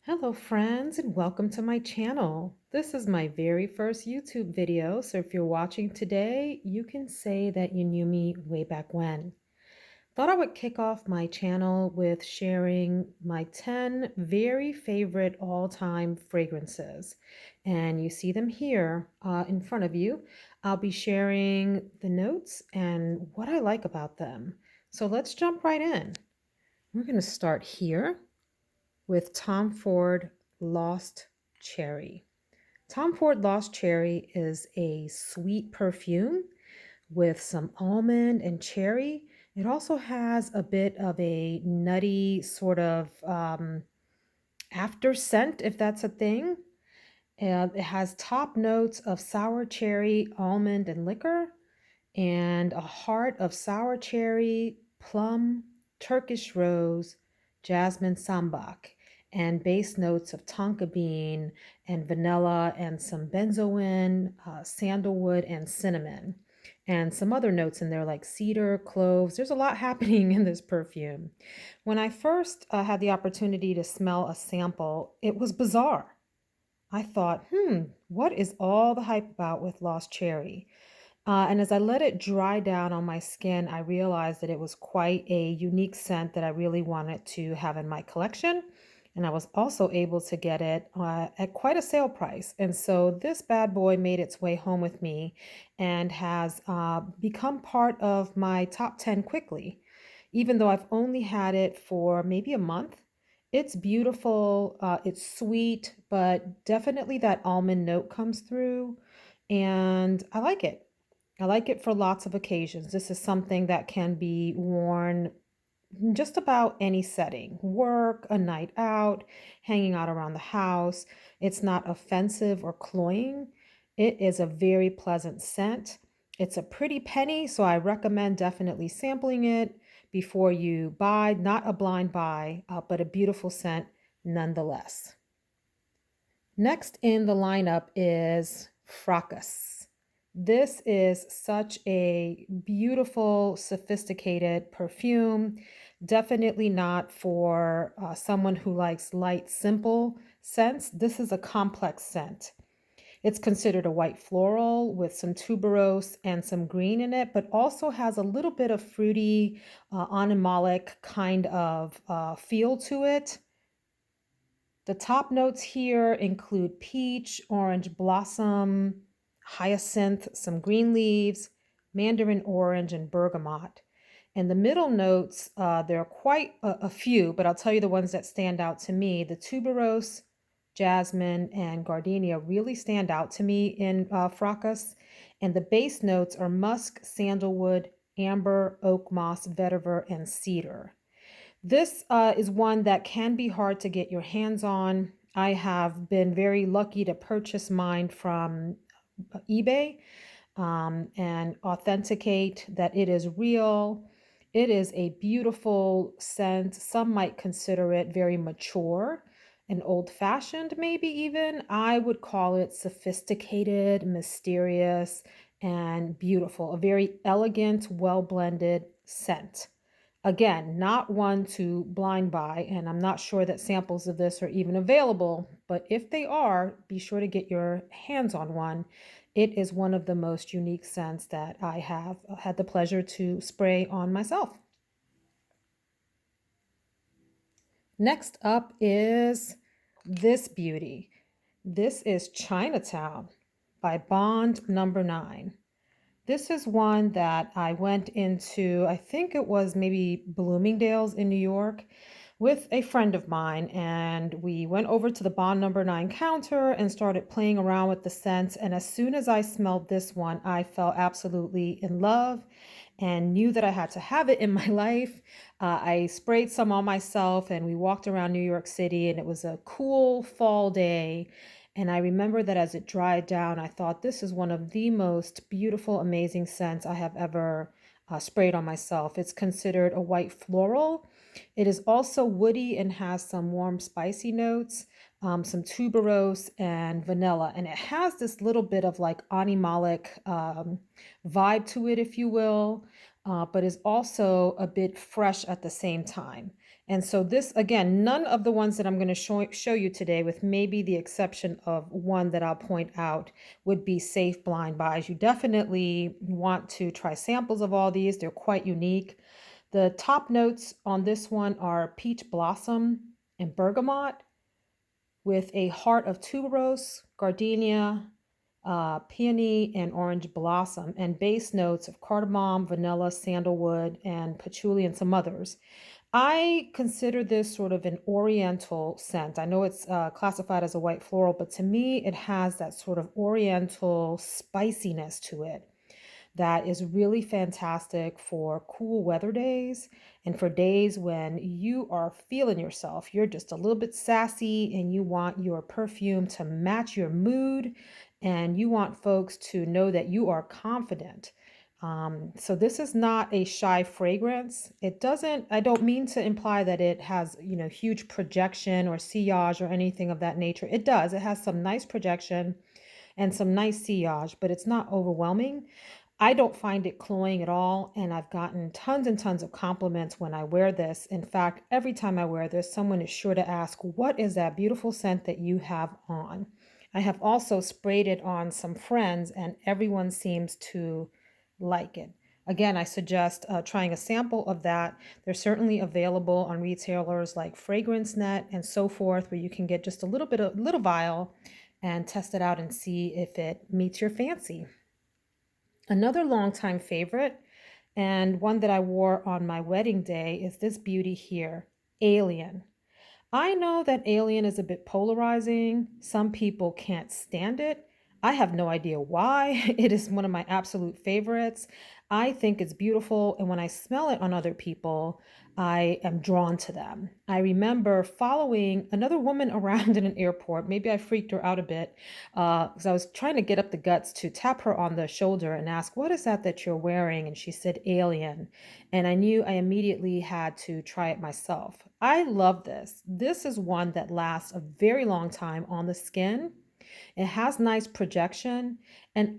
Hello friends and welcome to my channel. This is my very first YouTube video, so if you're watching today, you can say that you knew me way back when. Thought I would kick off my channel with sharing my 10 very favorite all-time fragrances. And you see them here in front of you. I'll be sharing the notes and what I like about them. So let's jump right in. We're going to start here with Tom Ford Lost Cherry. Tom Ford Lost Cherry is a sweet perfume with some almond and cherry. It also has a bit of a nutty sort of after scent, if that's a thing. It has top notes of sour cherry, almond, and liquor, and a heart of sour cherry, plum, Turkish rose, jasmine sambac, and base notes of tonka bean and vanilla and some benzoin, sandalwood, and cinnamon. And some other notes in there like cedar, cloves. There's a lot happening in this perfume. When I first had the opportunity to smell a sample, it was bizarre. I thought, what is all the hype about with Lost Cherry? And as I let it dry down on my skin, I realized that it was quite a unique scent that I really wanted to have in my collection. And I was also able to get it at quite a sale price. And so this bad boy made its way home with me and has become part of my top 10 quickly. Even though I've only had it for maybe a month, it's beautiful, it's sweet, but definitely that almond note comes through. And I like it. I like it for lots of occasions. This is something that can be worn in just about any setting, work, a night out, hanging out around the house. It's not offensive or cloying. It is a very pleasant scent. It's a pretty penny, so I recommend definitely sampling it before you buy. Not a blind buy, but a beautiful scent nonetheless. Next in the lineup is Fracas. This is such a beautiful, sophisticated perfume. Definitely not for someone who likes light, simple scents. This is a complex scent. It's considered a white floral with some tuberose and some green in it, but also has a little bit of fruity, animalic kind of feel to it. The top notes here include peach, orange blossom, hyacinth, some green leaves, mandarin orange, and bergamot. And the middle notes, there are quite a few, but I'll tell you the ones that stand out to me. The tuberose, jasmine, and gardenia really stand out to me in Fracas. And the base notes are musk, sandalwood, amber, oak moss, vetiver, and cedar. This is one that can be hard to get your hands on. I have been very lucky to purchase mine from eBay and authenticate that it is real. It is a beautiful scent. Some might consider it very mature and old-fashioned, maybe even. I would call it sophisticated, mysterious, and beautiful. A very elegant, well-blended scent. Again, not one to blind buy, and I'm not sure that samples of this are even available, but if they are, be sure to get your hands on one. It is one of the most unique scents that I have had the pleasure to spray on myself. Next up is this beauty. This is Chinatown by Bond Number 9. This is one that I went into, I think it was maybe Bloomingdale's in New York with a friend of mine. And we went over to the Bond Number 9 counter and started playing around with the scents. And as soon as I smelled this one, I fell absolutely in love and knew that I had to have it in my life. I sprayed some on myself and we walked around New York City, and it was a cool fall day. And I remember that as it dried down, I thought this is one of the most beautiful, amazing scents I have ever sprayed on myself. It's considered a white floral. It is also woody and has some warm, spicy notes, some tuberose and vanilla. And it has this little bit of like animalic vibe to it, if you will, but is also a bit fresh at the same time. And so this, again, none of the ones that I'm going to show you today, with maybe the exception of one that I'll point out, would be safe blind buys. You definitely want to try samples of all these. They're quite unique. The top notes on this one are peach blossom and bergamot, with a heart of tuberose, gardenia, peony, and orange blossom, and base notes of cardamom, vanilla, sandalwood, and patchouli, and some others. I consider this sort of an oriental scent. I know it's classified as a white floral, but to me, it has that sort of oriental spiciness to it that is really fantastic for cool weather days and for days when you are feeling yourself. You're just a little bit sassy and you want your perfume to match your mood, and you want folks to know that you are confident. So this is not a shy fragrance. I don't mean to imply that it has, huge projection or sillage or anything of that nature. It does. It has some nice projection and some nice sillage, but it's not overwhelming. I don't find it cloying at all, and I've gotten tons and tons of compliments when I wear this. In fact, every time I wear this, someone is sure to ask, "What is that beautiful scent that you have on?" I have also sprayed it on some friends, and everyone seems to like it. Again, I suggest trying a sample of that. They're certainly available on retailers like FragranceNet and so forth, where you can get just a little vial and test it out and see if it meets your fancy. Another longtime favorite, and one that I wore on my wedding day, is this beauty here, Alien. I know that Alien is a bit polarizing. Some people can't stand it. I have no idea why. It is one of my absolute favorites. I think it's beautiful, and when I smell it on other people, I am drawn to them. I remember following another woman around in an airport. Maybe I freaked her out a bit because I was trying to get up the guts to tap her on the shoulder and ask, "What is that you're wearing?" And she said, "Alien." And I knew I immediately had to try it myself. I love this. This is one that lasts a very long time on the skin. It has nice projection. And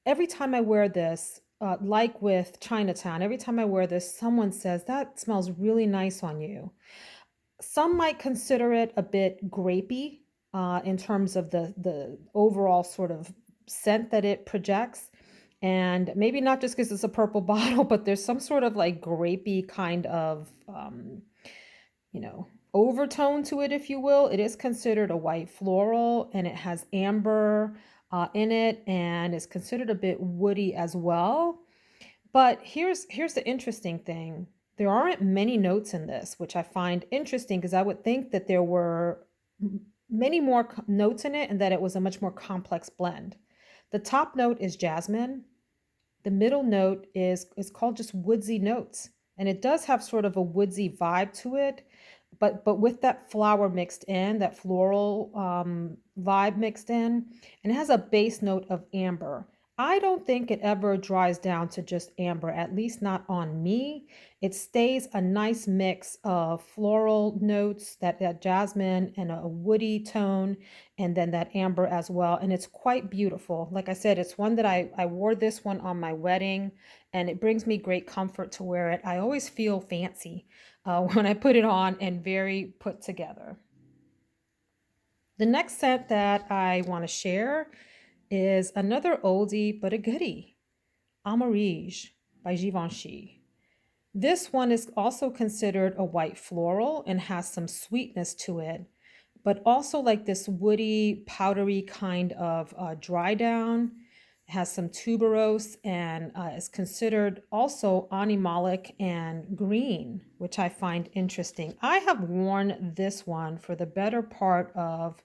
every time I wear this, like with Chinatown, every time I wear this, someone says, "That smells really nice on you." Some might consider it a bit grapey in terms of the overall sort of scent that it projects. And maybe not just because it's a purple bottle, but there's some sort of like grapey kind of, you know, overtone to it, if you will. It is considered a white floral, and it has amber in it, and is considered a bit woody as well. But here's the interesting thing. There aren't many notes in this, which I find interesting because I would think that there were many more notes in it and that it was a much more complex blend. The top note is jasmine. The middle note is called just woodsy notes, and it does have sort of a woodsy vibe to it, but with that flower mixed in, that floral vibe mixed in, and it has a base note of amber. I don't think it ever dries down to just amber, at least not on me. It stays a nice mix of floral notes, that jasmine and a woody tone, and then that amber as well. And it's quite beautiful. Like I said, it's one that I wore this one on my wedding, and it brings me great comfort to wear it. I always feel fancy when I put it on and very put together. The next scent that I want to share is another oldie but a goodie, Amarige by Givenchy. This one is also considered a white floral and has some sweetness to it, but also like this woody, powdery kind of dry down. It has some tuberose and is considered also animalic and green, which I find interesting. I have worn this one for the better part of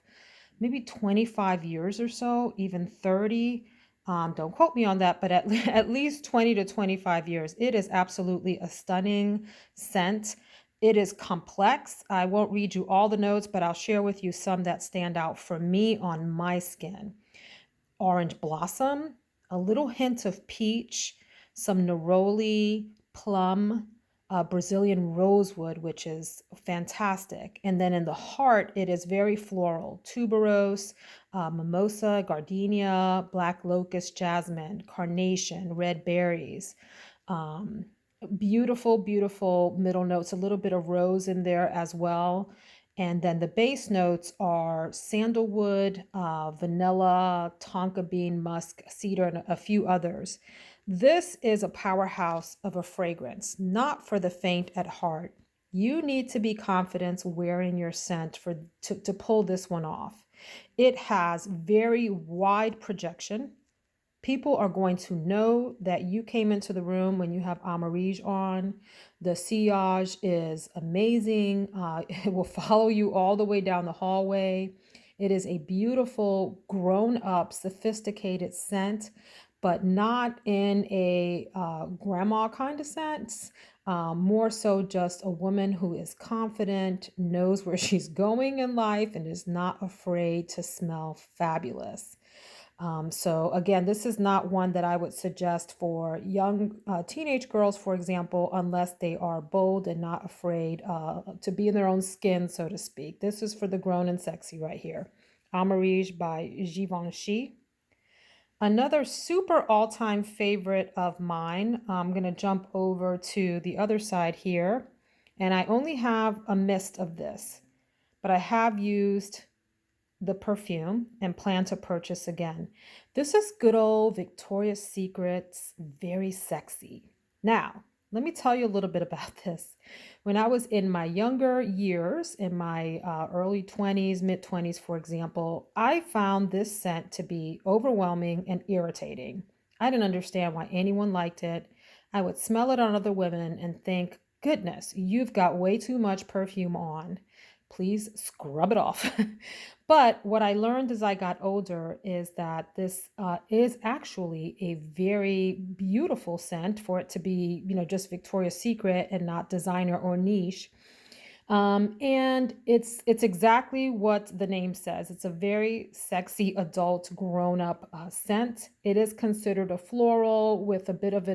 maybe 25 years or so, even 30. Don't quote me on that, but at least 20 to 25 years. It is absolutely a stunning scent. It is complex. I won't read you all the notes, but I'll share with you some that stand out for me on my skin. Orange blossom, a little hint of peach, some neroli, plum, Brazilian rosewood, which is fantastic. And then in the heart, it is very floral, tuberose, mimosa, gardenia, black locust, jasmine, carnation, red berries. Beautiful, beautiful middle notes, a little bit of rose in there as well. And then the base notes are sandalwood, vanilla, tonka bean, musk, cedar, and a few others. This is a powerhouse of a fragrance, not for the faint at heart. You need to be confident wearing your scent to pull this one off. It has very wide projection. People are going to know that you came into the room when you have Amarige on. The sillage is amazing. It will follow you all the way down the hallway. It is a beautiful, grown up, sophisticated scent, but not in a grandma kind of sense. More so just a woman who is confident, knows where she's going in life, and is not afraid to smell fabulous. So again, this is not one that I would suggest for young teenage girls, for example, unless they are bold and not afraid to be in their own skin, so to speak. This is for the grown and sexy right here. Amarige by Givenchy. Another super all-time favorite of mine, I'm going to jump over to the other side here, and I only have a mist of this, but I have used the perfume and plan to purchase again. This is good old Victoria's Secret's Very Sexy. Now, let me tell you a little bit about this. When I was in my younger years, in my early 20s, mid 20s, for example, I found this scent to be overwhelming and irritating. I didn't understand why anyone liked it. I would smell it on other women and think, goodness, you've got way too much perfume on. Please scrub it off. But what I learned as I got older is that this is actually a very beautiful scent for it to be, just Victoria's Secret and not designer or niche. And it's exactly what the name says. It's a very sexy adult grown up scent. It is considered a floral with a bit of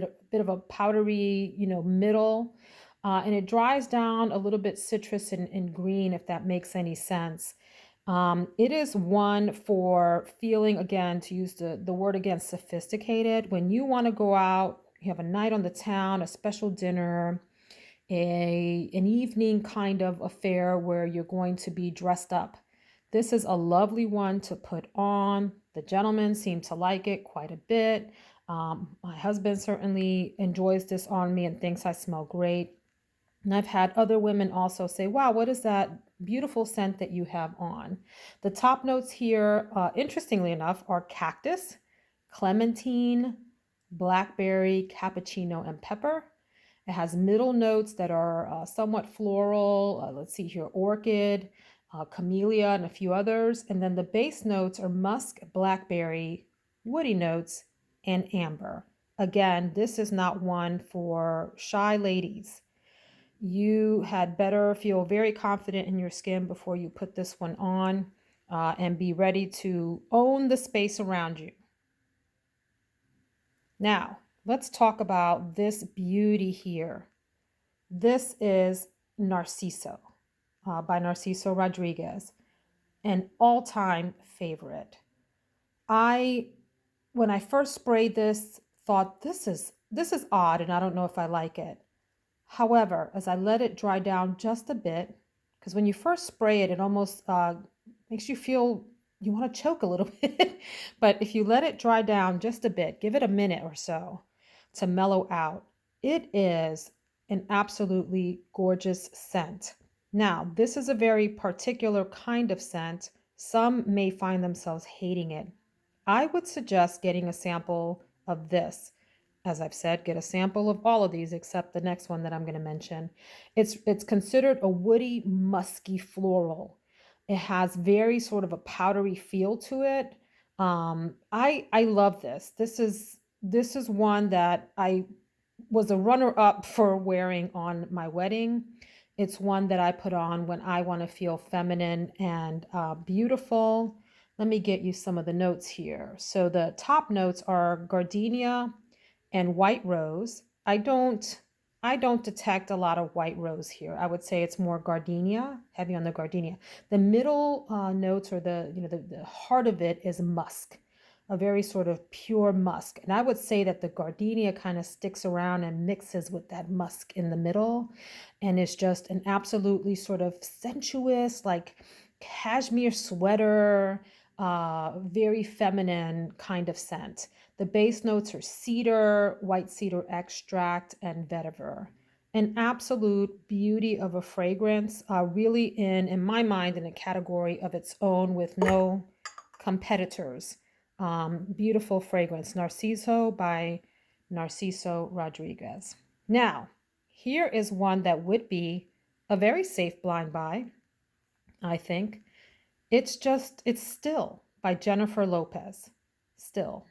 a powdery, middle. And it dries down a little bit citrus and green, if that makes any sense. It is one for feeling, again, to use the word again, sophisticated. When you want to go out, you have a night on the town, a special dinner, an evening kind of affair where you're going to be dressed up. This is a lovely one to put on. The gentlemen seem to like it quite a bit. My husband certainly enjoys this on me and thinks I smell great. And I've had other women also say, wow, what is that beautiful scent that you have on? The top notes here, interestingly enough, are cactus, clementine, blackberry, cappuccino, and pepper. It has middle notes that are somewhat floral. Let's see here, orchid, camellia, and a few others. And then the base notes are musk, blackberry, woody notes, and amber. Again, this is not one for shy ladies. You had better feel very confident in your skin before you put this one on and be ready to own the space around you. Now, let's talk about this beauty here. This is Narciso by Narciso Rodriguez, an all-time favorite. When I first sprayed this, thought this is odd and I don't know if I like it. However, as I let it dry down just a bit, because when you first spray it, it almost makes you feel you want to choke a little bit. But if you let it dry down just a bit, give it a minute or so to mellow out, it is an absolutely gorgeous scent. Now, this is a very particular kind of scent. Some may find themselves hating it. I would suggest getting a sample of this. As I've said, get a sample of all of these except the next one that I'm going to mention. It's considered a woody, musky floral. It has very sort of a powdery feel to it. I love this. This is one that I was a runner up for wearing on my wedding. It's one that I put on when I want to feel feminine and beautiful. Let me get you some of the notes here. So the top notes are gardenia and white rose. I don't detect a lot of white rose here. I would say it's more gardenia, heavy on the gardenia. The middle notes or the heart of it is musk. a very sort of pure musk. And I would say that the gardenia kind of sticks around and mixes with that musk in the middle. And it's just an absolutely sort of sensuous, like cashmere sweater, very feminine kind of scent. The base notes are cedar, white cedar extract, and vetiver. An absolute beauty of a fragrance, really in my mind, in a category of its own with no competitors. Beautiful fragrance, Narciso by Narciso Rodriguez. Now, here is one that would be a very safe blind buy, I think. It's Still by Jennifer Lopez. Still.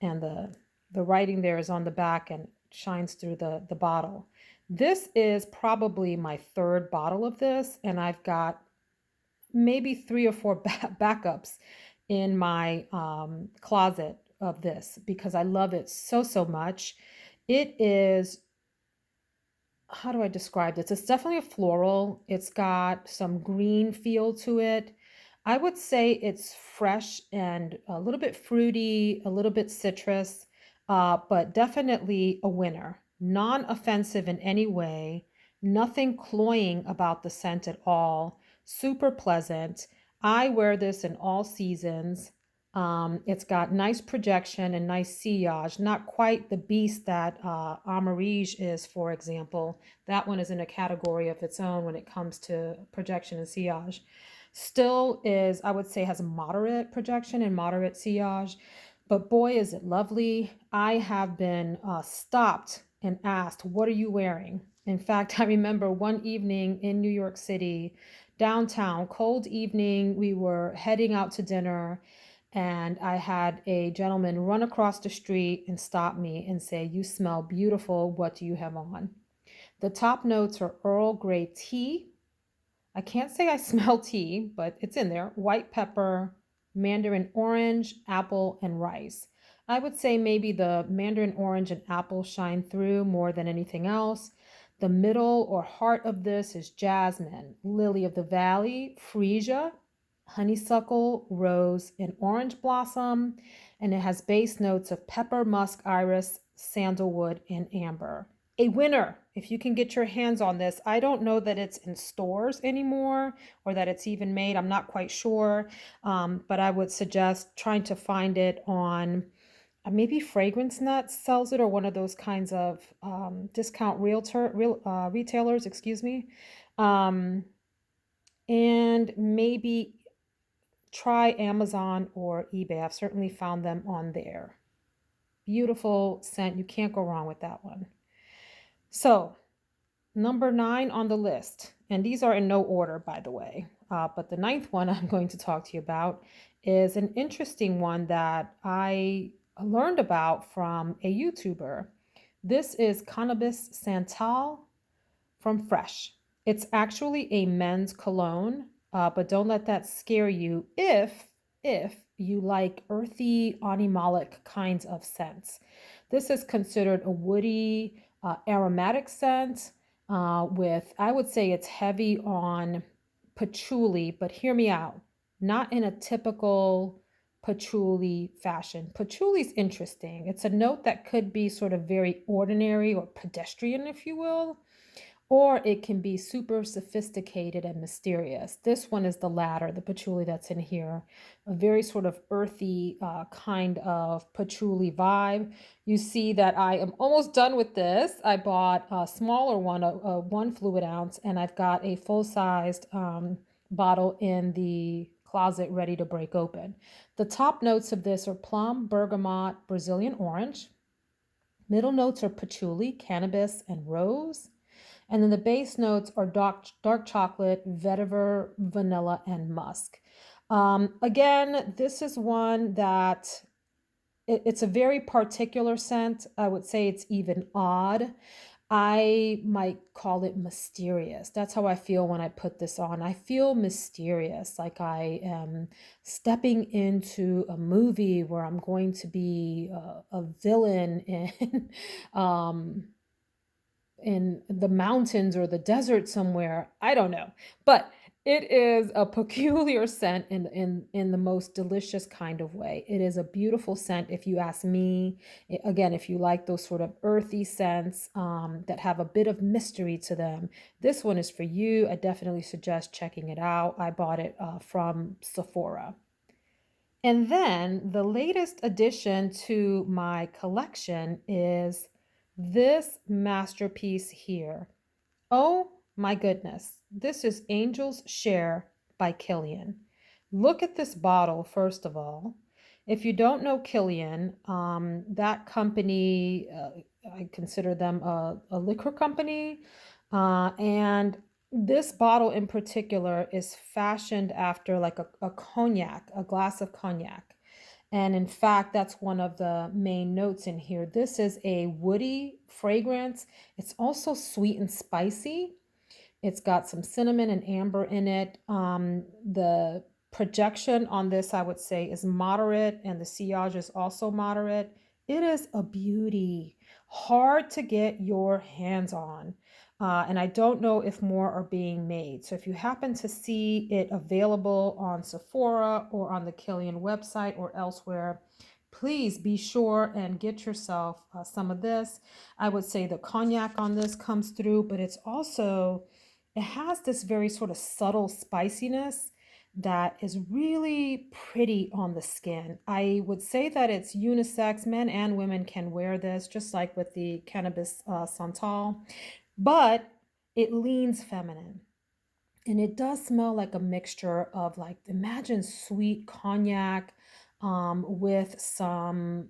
And the writing there is on the back and shines through the bottle. This is probably my third bottle of this, and I've got maybe three or four backups in my closet of this because I love it so much. It is, how do I describe this? It's definitely a floral. It's got some green feel to it. I would say it's fresh and a little bit fruity, a little bit citrus, but definitely a winner. Non-offensive in any way, nothing cloying about the scent at all. Super pleasant. I wear this in all seasons. It's got nice projection and nice sillage, not quite the beast that Amarige is, for example. That one is in a category of its own when it comes to projection and sillage. Still is, I would say, has moderate projection and moderate sillage, but boy, is it lovely. I have been stopped and asked, "What are you wearing?" In fact, I remember one evening in New York City, downtown, cold evening, we were heading out to dinner, and I had a gentleman run across the street and stop me and say, "You smell beautiful. What do you have on?" The top notes are Earl Grey tea. I can't say I smell tea, but it's in there. White pepper, mandarin orange, apple, and rice. I would say maybe the mandarin orange and apple shine through more than anything else. The middle or heart of this is jasmine, lily of the valley, freesia, honeysuckle, rose, and orange blossom. And it has base notes of pepper, musk, iris, sandalwood, and amber. A winner if you can get your hands on this. I don't know that it's in stores anymore or that it's even made. I'm not quite sure, but I would suggest trying to find it on maybe Fragrance Nut sells it, or one of those kinds of discount retailers, excuse me. And maybe try Amazon or eBay. I've certainly found them on there. Beautiful scent. You can't go wrong with that one. So, number 9 on the list, and these are in no order, by the way, but the ninth one I'm going to talk to you about is an interesting one that I learned about from a YouTuber. This is Cannabis Santal from Fresh. It's actually a men's cologne, but don't let that scare you if you like earthy, animalic kinds of scents. This is considered a woody, aromatic scent with, I would say it's heavy on patchouli, but hear me out, not in a typical patchouli fashion. Patchouli is interesting. It's a note that could be sort of very ordinary or pedestrian, if you will, or it can be super sophisticated and mysterious. This one is the latter, the patchouli that's in here, a very sort of earthy kind of patchouli vibe. You see that I am almost done with this. I bought a smaller one, a 1 fluid ounce, and I've got a full-sized bottle in the closet ready to break open. The top notes of this are plum, bergamot, Brazilian orange. Middle notes are patchouli, cannabis, and rose. And then the base notes are dark chocolate, vetiver, vanilla, and musk. Again, this is one that it's a very particular scent. I would say it's even odd. I might call it mysterious. That's how I feel when I put this on. I feel mysterious, like I am stepping into a movie where I'm going to be a villain in the mountains or the desert somewhere. I don't know. But It is a peculiar scent in the most delicious kind of way. It is a beautiful scent if you ask me. Again, if you like those sort of earthy scents that have a bit of mystery to them, this one is for you. I definitely suggest checking it out. I bought it from Sephora. And then the latest addition to my collection is this masterpiece here. Oh my goodness. This is Angel's Share by Kilian. Look at this bottle, first of all. If you don't know Kilian, that company, I consider them a liquor company. And this bottle in particular is fashioned after like a cognac, a glass of cognac. And in fact, that's one of the main notes in here. This is a woody fragrance. It's also sweet and spicy. It's got some cinnamon and amber in it. The projection on this, I would say, is moderate, and the sillage is also moderate. It is a beauty, hard to get your hands on. And I don't know if more are being made. So if you happen to see it available on Sephora or on the Kilian website or elsewhere, please be sure and get yourself some of this. I would say the cognac on this comes through, but it's also, it has this very sort of subtle spiciness that is really pretty on the skin. I would say that it's unisex. Men and women can wear this, just like with the Cannabis Santal, but it leans feminine. And it does smell like a mixture of, like, imagine sweet cognac with some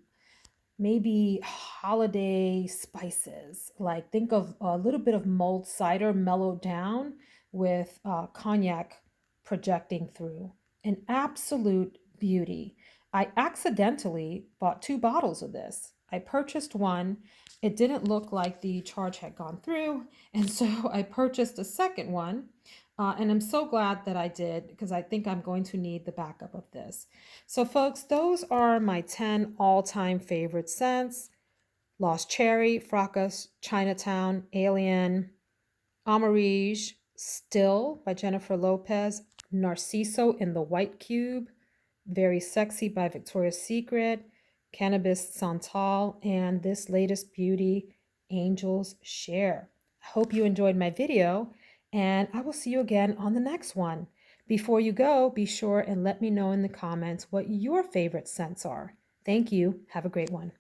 maybe holiday spices. Like, think of a little bit of mulled cider mellowed down with cognac projecting through. An absolute beauty. I accidentally bought two bottles of this. I purchased one. It didn't look like the charge had gone through, and so I purchased a second one. And I'm so glad that I did, because I think I'm going to need the backup of this. So, folks, those are my 10 all-time favorite scents. Lost Cherry, Fracas, Chinatown, Alien, Amarige, Still by Jennifer Lopez, Narciso in the White Cube, Very Sexy by Victoria's Secret, Cannabis Santal, and this latest beauty, Angel's Share. I hope you enjoyed my video, and I will see you again on the next one. Before you go, be sure and let me know in the comments what your favorite scents are. Thank you. Have a great one.